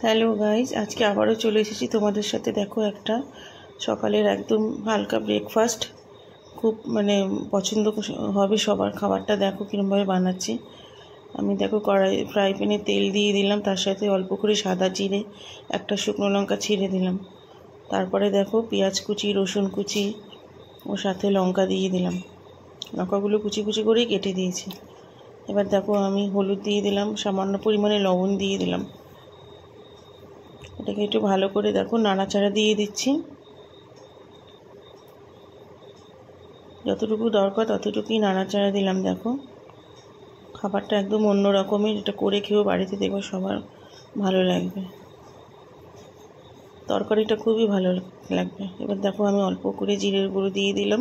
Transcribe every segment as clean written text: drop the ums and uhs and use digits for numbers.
Hello guys, আজকে আবারও চলে এসেছি তোমাদের সাথে। দেখো, একটা সকালের একদম হালকা ব্রেকফাস্ট, খুব পছন্দ হবে সবার খাবারটা। দেখো কীরকমভাবে বানাচ্ছি আমি। দেখো, ফ্রাই প্যানে তেল দিয়ে দিলাম, তার সাথে অল্প করে সাদা জিরে, একটা শুকনো লঙ্কা ছিঁড়ে দিলাম। তারপরে দেখো পেঁয়াজ কুচি, রসুন কুচি, ওর সাথে লঙ্কা দিয়ে দিলাম। লঙ্কাগুলো কুচি কুচি করেই কেটে দিয়েছি। এবার দেখো আমি হলুদ দিয়ে দিলাম, সামান্য পরিমাণে লবণ দিয়ে দিলাম। এটাকে একটু ভালো করে দেখো নাড়াচাড়া দিয়ে দিচ্ছি। যতটুকু দরকার ততটুকুই নাড়াচাড়া দিলাম। দেখো খাবারটা একদম অন্য রকমের, এটা করে খেয়েও বাড়িতে দেখো সবার ভালো লাগবে, তরকারিটা খুবই ভালো লাগবে। এবার দেখো আমি অল্প করে জিরের গুঁড়ো দিয়ে দিলাম,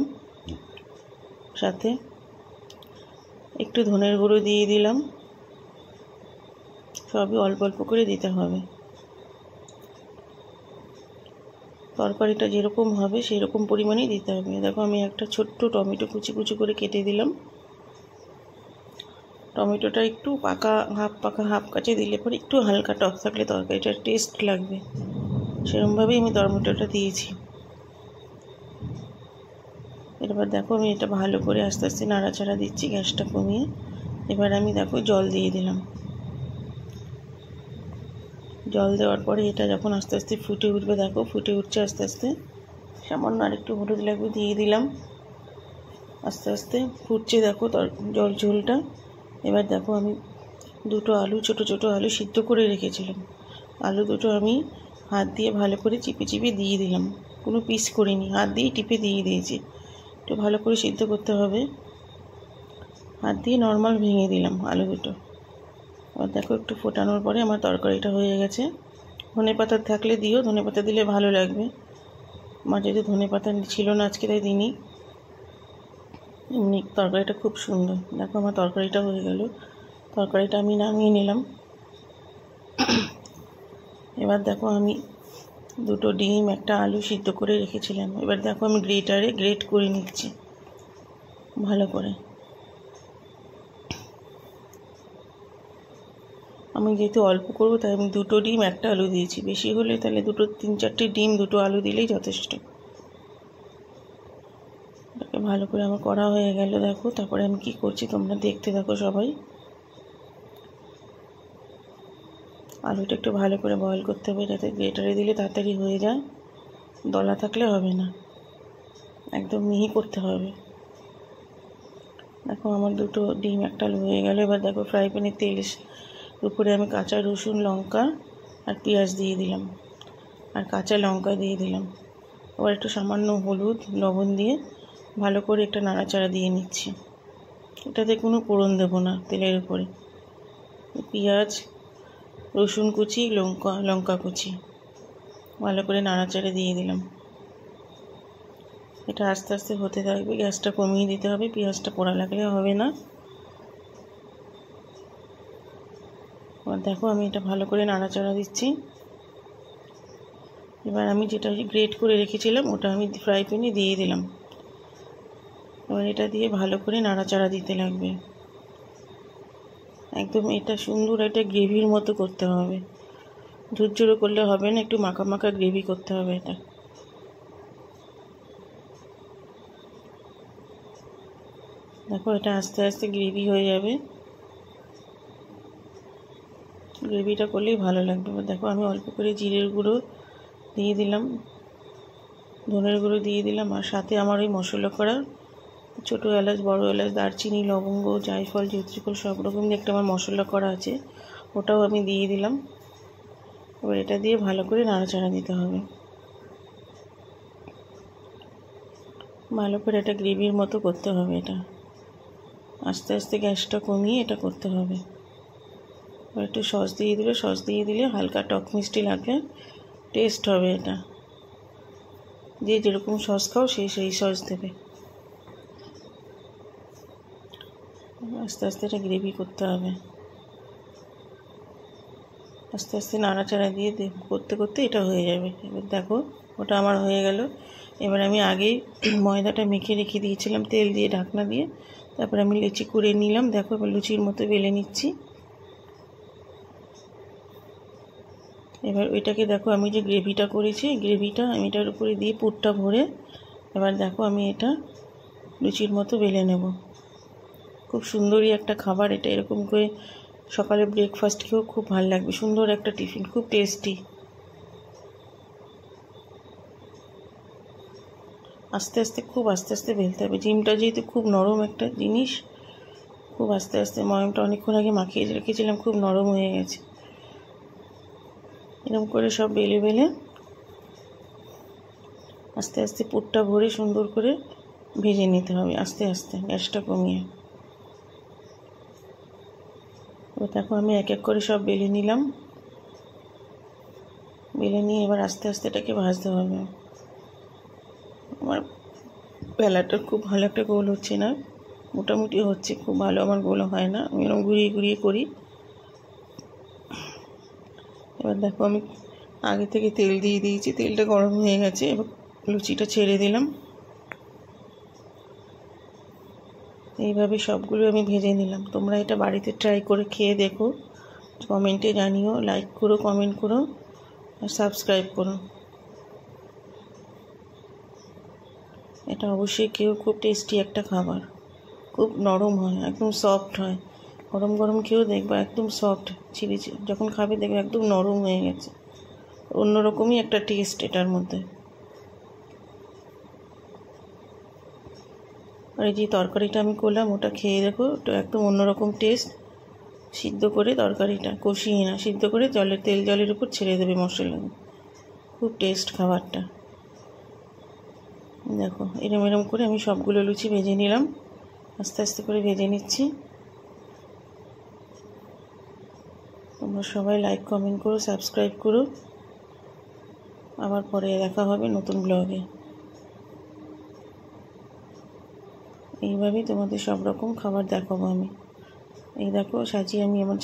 সাথে একটু ধনের গুঁড়ো দিয়ে দিলাম। সবই অল্প অল্প করে দিতে হবে। তরকারিটা যেরকম হবে সেই রকম পরিমাণেই দিতে হবে। দেখো আমি একটা ছোট্ট টমেটো কুচি কুচি করে কেটে দিলাম। টমেটোটা একটু পাকা হাফ কাঁচা দিলে পরে একটু হালকা টক থাকলে তরকারিটার টেস্ট লাগবে, সেরকমভাবেই আমি টমেটোটা দিয়েছি। এবার দেখো আমি এটা ভালো করে আস্তে আস্তে নাড়াচাড়া দিচ্ছি, গ্যাসটা কমিয়ে। এবার আমি দেখো জল দিয়ে দিলাম। জল দেওয়ার পরে এটা যখন আস্তে আস্তে ফুটে উঠবে, দেখো ফুটে উঠছে আস্তে আস্তে, সামান্য আরেকটু হলুদ লাগবে দিয়ে দিলাম। আস্তে আস্তে ফুটছে দেখো জল ঝোলটা। এবার দেখো আমি দুটো আলু, ছোট ছোট আলু সিদ্ধ করে রেখেছিলাম। আলু দুটো আমি হাত দিয়ে ভালো করে চিপে চিপে দিয়ে দিলাম, কোনো পিস করিনি, হাত দিয়ে টিপে দিয়ে দিয়েছি। একটু ভালো করে সিদ্ধ করতে হবে, হাত দিয়ে নর্মাল ভেঙে দিলাম আলু দুটো। আর দেখো একটু ফোটানোর পরে আমার তরকারিটা হয়ে গেছে। ধনেপাতা থাকলে দিও, ধনেপাতা দিলে ভালো লাগবে। আমার যেহেতু ধনেপাতা ছিল না আজকে, তাই দিইনি। এমনি তরকারিটা খুব সুন্দর। দেখো আমার তরকারিটা হয়ে গেল, তরকারিটা আমি নামিয়ে নিলাম। এবার দেখো আমি দুটো ডিম, একটা আলু সিদ্ধ করে রেখেছিলাম। এবার দেখো আমি গ্রেটারে গ্রেট করে নিচ্ছি ভালো করে। আমি যেহেতু অল্প করবো তাই আমি দুটো ডিম, একটা আলু দিয়েছি। বেশি হলে তাহলে দুটো 3-4টে ডিম, দুটো আলু দিলেই যথেষ্ট। এটাকে ভালো করে আমার করা হয়ে গেল। দেখো তারপরে আমি কি করছি তোমরা দেখতে থাকো সবাই। আলুটা একটু ভালো করে বয়েল করতে হবে, যাতে গ্রেটারে দিলে তাড়াতাড়ি হয়ে যায়, দলা থাকলে হবে না, একদম মিহি করতে হবে। দেখো আমার দুটো ডিম, একটা আলু হয়ে গেল। এবার দেখো ফ্রাই প্যানে তেল উপরে আমি কাঁচা রসুন, লঙ্কা আর পেঁয়াজ দিয়ে দিলাম, আর কাঁচা লঙ্কা দিয়ে দিলাম। এবার একটু সামান্য হলুদ, লবণ দিয়ে ভালো করে একটা নাড়াচাড়া দিয়ে নিচ্ছি। এটাতে কোনো ফোড়ন দেবো না, তেলের উপরে পেঁয়াজ, রসুন কুচি, লঙ্কা কুচি ভালো করে নাড়াচাড়া দিয়ে দিলাম। এটা আস্তে আস্তে হতে থাকবে, গ্যাসটা কমিয়ে দিতে হবে, পেঁয়াজটা পোড়া লাগলে হবে না। এবার দেখো আমি এটা ভালো করে নাড়াচাড়া দিচ্ছি। এবার আমি যেটা গ্রেট করে রেখেছিলাম ওটা আমি ফ্রাই প্যানে দিয়ে দিলাম। এবার এটা দিয়ে ভালো করে নাড়াচাড়া দিতে লাগবে। একদম এটা সুন্দর একটা গ্রেভির মতো করতে হবে, ঝুরঝুরো করলে হবে না, একটু মাখা মাখা গ্রেভি করতে হবে এটা। দেখো এটা আস্তে আস্তে গ্রেভি হয়ে যাবে, গ্রেভিটা করলেই ভালো লাগবে। দেখো আমি অল্প করে জিরের গুঁড়ো দিয়ে দিলাম, ধনের গুঁড়ো দিয়ে দিলাম, আর সাথে আমার ওই মশলা করা ছোটো এলাচ, বড় এলাচ, দারচিনি, লবঙ্গ, জায়ফল, জয়ত্রীফল সব রকম দিয়ে একটা আমার মশলা করা আছে, ওটাও আমি দিয়ে দিলাম। এবার এটা দিয়ে ভালো করে নাড়াচাড়া দিতে হবে, ভালো করে এটা গ্রেভির মতো করতে হবে। এটা আস্তে আস্তে গ্যাসটা কমিয়ে এটা করতে হবে। এবার একটু সস দিয়ে দিলে হালকা টক মিষ্টি লাগলে টেস্ট হবে। এটা যে যেরকম সস খাও সেই সস দেবে। আস্তে আস্তে এটা গ্রেভি করতে হবে, আস্তে আস্তে নাড়াচাড়া দিয়ে করতে করতে এটা হয়ে যাবে। এবার দেখো ওটা আমার হয়ে গেল। এবার আমি আগেই ময়দাটা মেখে রেখে দিয়েছিলাম তেল দিয়ে, ঢাকনা দিয়ে। তারপর আমি লুচি করে নিলাম। দেখো এবার লুচির মতো বেলে নিচ্ছি। এবার ওইটাকে দেখো আমি যে গ্রেভিটা করেছি, গ্রেভিটা আমি এটার উপরে দিয়ে পুরটা ভরে এবার দেখো আমি এটা লুচির মতো বেলে নেব। খুব সুন্দরই একটা খাবার এটা, এরকম করে সকালে ব্রেকফাস্ট খেয়েও খুব ভালো লাগবে, সুন্দর একটা টিফিন, খুব টেস্টি। আস্তে আস্তে খুব আস্তে আস্তে বেলতে হবে, ডিমটা যেহেতু খুব নরম একটা জিনিস, খুব আস্তে আস্তে, ময়মটা অনেকক্ষণ আগে মাখিয়ে রেখেছিলাম, খুব নরম হয়ে গেছে। এরকম করে সব বেলে বেলে আস্তে আস্তে পুরটা ভরে সুন্দর করে ভেজে নিতে হবে, আস্তে আস্তে গ্যাসটা কমিয়ে। এবার দেখো আমি এক এক করে সব বেলে নিলাম, বেলে নিয়ে এবার আস্তে আস্তে এটাকে ভাজতে হবে। আমার বেলাটা খুব ভালো একটা গোল হচ্ছে না, মোটামুটি হচ্ছে, খুব ভালো আমার গোল হয় না, আমি এরকম ঘুরিয়ে ঘুরিয়ে করি। এবার দেখো আমি আগে থেকে তেল দিয়ে দিয়েছি, তেলটা গরম হয়ে গেছে, এবার লুচিটা ছেড়ে দিলাম। এইভাবে সবগুলো আমি ভেজে নিলাম। তোমরা এটা বাড়িতে ট্রাই করে খেয়ে দেখো, কমেন্টে জানিও, লাইক করো, কমেন্ট করো আর সাবস্ক্রাইব করো। এটা অবশ্যই কেউ, খুব টেস্টি একটা খাবার, খুব নরম হয়, একদম সফট হয়। গরম গরম খেয়েও দেখবা একদম সফট, ছিঁড়ে যখন খাবে দেখবে একদম নরম হয়ে গেছে, অন্যরকমই একটা টেস্ট এটার মধ্যে। আর এই যে তরকারিটা আমি করলাম ওটা খেয়ে দেখো, ওটা একদম অন্যরকম টেস্ট। সিদ্ধ করে তরকারিটা কষিয়ে না, সিদ্ধ করে তেল জলের উপর ছেড়ে দেবে মশলা, খুব টেস্ট খাবারটা। দেখো এরম এরম করে আমি সবগুলো লুচি ভেজে নিলাম, আস্তে আস্তে করে ভেজে নিচ্ছি। তোমরা সবাই লাইক কমেন্ট করো, সাবস্ক্রাইব করো। আবার পরে দেখা হবে নতুন ব্লগে। এইভাবেই তোমাদের সব রকম খাবার দেখাবো আমি। এই দেখো সাজিয়ে আমি আমার